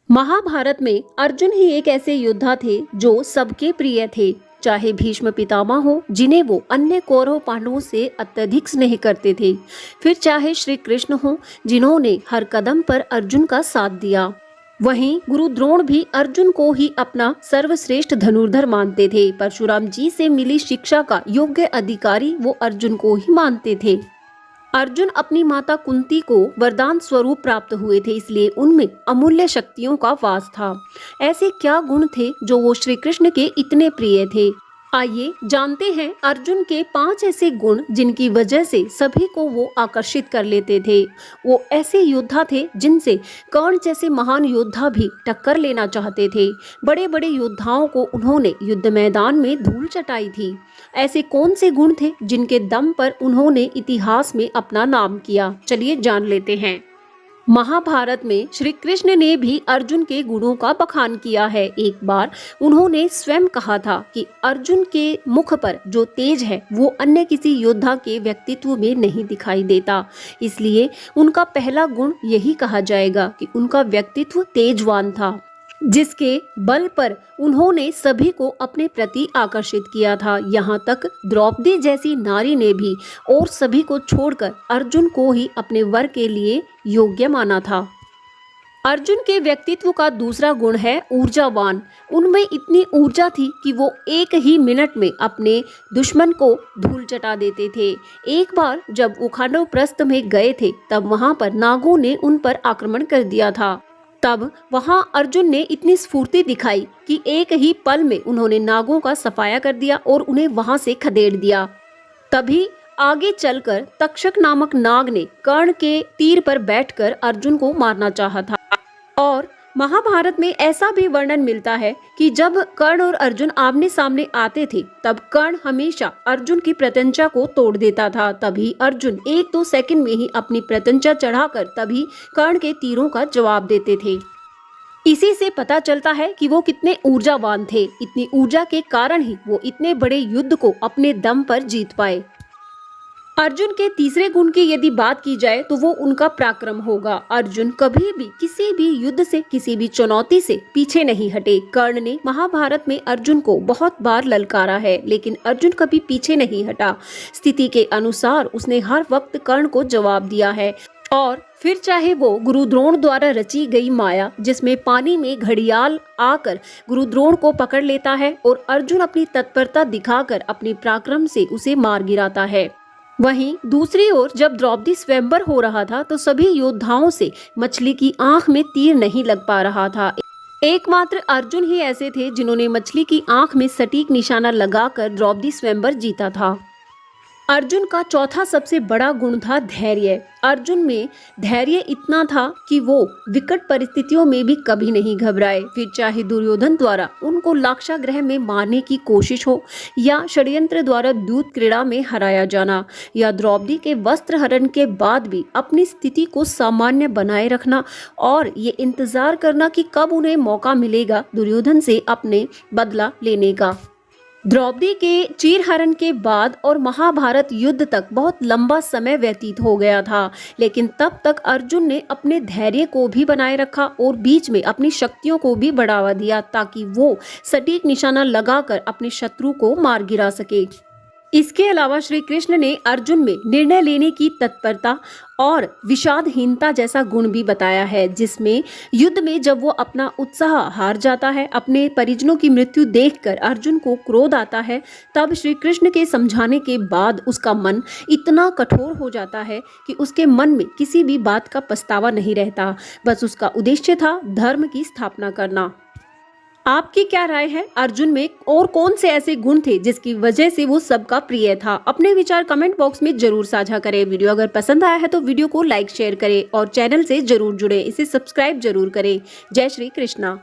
महाभारत में अर्जुन ही एक ऐसे योद्धा थे जो सबके प्रिय थे। चाहे भीष्म पितामह हो, जिन्हें वो अन्य कौरव पांडवों से अत्यधिक स्नेह करते थे, फिर चाहे श्री कृष्ण हो, जिन्होंने हर कदम पर अर्जुन का साथ दिया। वहीं गुरु द्रोण भी अर्जुन को ही अपना सर्वश्रेष्ठ धनुर्धर मानते थे। परशुराम जी से मिली शिक्षा का योग्य अधिकारी वो अर्जुन को ही मानते थे। अर्जुन अपनी माता कुंती को वरदान स्वरूप प्राप्त हुए थे, इसलिए उनमें अमूल्य शक्तियों का वास था। ऐसे क्या गुण थे जो वो श्री कृष्ण के इतने प्रिय थे? आइए जानते हैं अर्जुन के 5 ऐसे गुण जिनकी वजह से सभी को वो आकर्षित कर लेते थे। वो ऐसे योद्धा थे जिनसे कर्ण जैसे महान योद्धा भी टक्कर लेना चाहते थे। बड़े बड़े योद्धाओं को उन्होंने युद्ध मैदान में धूल चटाई थी। ऐसे कौन से गुण थे जिनके दम पर उन्होंने इतिहास में अपना नाम किया? चलिए जान लेते हैं। महाभारत में श्री कृष्ण ने भी अर्जुन के गुणों का बखान किया है। एक बार उन्होंने स्वयं कहा था कि अर्जुन के मुख पर जो तेज है वो अन्य किसी योद्धा के व्यक्तित्व में नहीं दिखाई देता। इसलिए उनका पहला गुण यही कहा जाएगा कि उनका व्यक्तित्व तेजवान था, जिसके बल पर उन्होंने सभी को अपने प्रति आकर्षित किया था। यहाँ तक द्रौपदी जैसी नारी ने भी और सभी को छोड़कर अर्जुन को ही अपने वर के लिए योग्य माना था। अर्जुन के व्यक्तित्व का दूसरा गुण है ऊर्जावान। उनमें इतनी ऊर्जा थी कि वो एक ही मिनट में अपने दुश्मन को धूल चटा देते थे। एक बार जब वो खांडव प्रस्थ में गए थे, तब वहां पर नागों ने उन पर आक्रमण कर दिया था। तब वहां अर्जुन ने इतनी स्फूर्ति दिखाई कि एक ही पल में उन्होंने नागों का सफाया कर दिया और उन्हें वहां से खदेड़ दिया। तभी आगे चलकर तक्षक नामक नाग ने कर्ण के तीर पर बैठकर अर्जुन को मारना चाहा था। और महाभारत में ऐसा भी वर्णन मिलता है कि जब कर्ण और अर्जुन आमने सामने आते थे, तब कर्ण हमेशा अर्जुन की प्रत्यंचा को तोड़ देता था। तभी अर्जुन 1-2 सेकंड में ही अपनी प्रत्यंचा चढ़ाकर तभी कर्ण के तीरों का जवाब देते थे। इसी से पता चलता है कि वो कितने ऊर्जावान थे। इतनी ऊर्जा के कारण ही वो इतने बड़े युद्ध को अपने दम पर जीत पाए। अर्जुन के तीसरे गुण की यदि बात की जाए तो वो उनका पराक्रम होगा। अर्जुन कभी भी किसी भी युद्ध से, किसी भी चुनौती से पीछे नहीं हटे। कर्ण ने महाभारत में अर्जुन को बहुत बार ललकारा है, लेकिन अर्जुन कभी पीछे नहीं हटा। स्थिति के अनुसार उसने हर वक्त कर्ण को जवाब दिया है। और फिर चाहे वो गुरु द्रोण द्वारा रची गई माया, जिसमें पानी में घड़ियाल आकर गुरु द्रोण को पकड़ लेता है और अर्जुन अपनी तत्परता दिखाकर अपने पराक्रम से उसे मार गिराता है। वहीं दूसरी ओर जब द्रौपदी स्वयंवर हो रहा था, तो सभी योद्धाओं से मछली की आंख में तीर नहीं लग पा रहा था। एकमात्र अर्जुन ही ऐसे थे जिन्होंने मछली की आंख में सटीक निशाना लगाकर द्रौपदी स्वयंवर जीता था। अर्जुन का चौथा सबसे बड़ा गुण था धैर्य। अर्जुन में धैर्य इतना था कि वो विकट परिस्थितियों में भी कभी नहीं घबराए। फिर चाहे दुर्योधन द्वारा उनको लाक्षागृह में मारने की कोशिश हो, या षड्यंत्र द्वारा दूत क्रीड़ा में हराया जाना, या द्रौपदी के वस्त्र हरण के बाद भी अपनी स्थिति को सामान्य बनाए रखना और ये इंतजार करना कि कब उन्हें मौका मिलेगा दुर्योधन से अपने बदला लेने का। द्रौपदी के चीरहरण के बाद और महाभारत युद्ध तक बहुत लंबा समय व्यतीत हो गया था, लेकिन तब तक अर्जुन ने अपने धैर्य को भी बनाए रखा और बीच में अपनी शक्तियों को भी बढ़ावा दिया, ताकि वो सटीक निशाना लगाकर अपने शत्रु को मार गिरा सके। इसके अलावा श्री कृष्ण ने अर्जुन में निर्णय लेने की तत्परता और विषादहीनता जैसा गुण भी बताया है, जिसमें युद्ध में जब वो अपना उत्साह हार जाता है, अपने परिजनों की मृत्यु देखकर अर्जुन को क्रोध आता है, तब श्री कृष्ण के समझाने के बाद उसका मन इतना कठोर हो जाता है कि उसके मन में किसी भी बात का पछतावा नहीं रहता। बस उसका उद्देश्य था धर्म की स्थापना करना। आपकी क्या राय है? अर्जुन में और कौन से ऐसे गुण थे जिसकी वजह से वो सबका प्रिय था? अपने विचार कमेंट बॉक्स में जरूर साझा करें। वीडियो अगर पसंद आया है तो वीडियो को लाइक शेयर करें और चैनल से जरूर जुड़े, इसे सब्सक्राइब जरूर करें। जय श्री कृष्णा।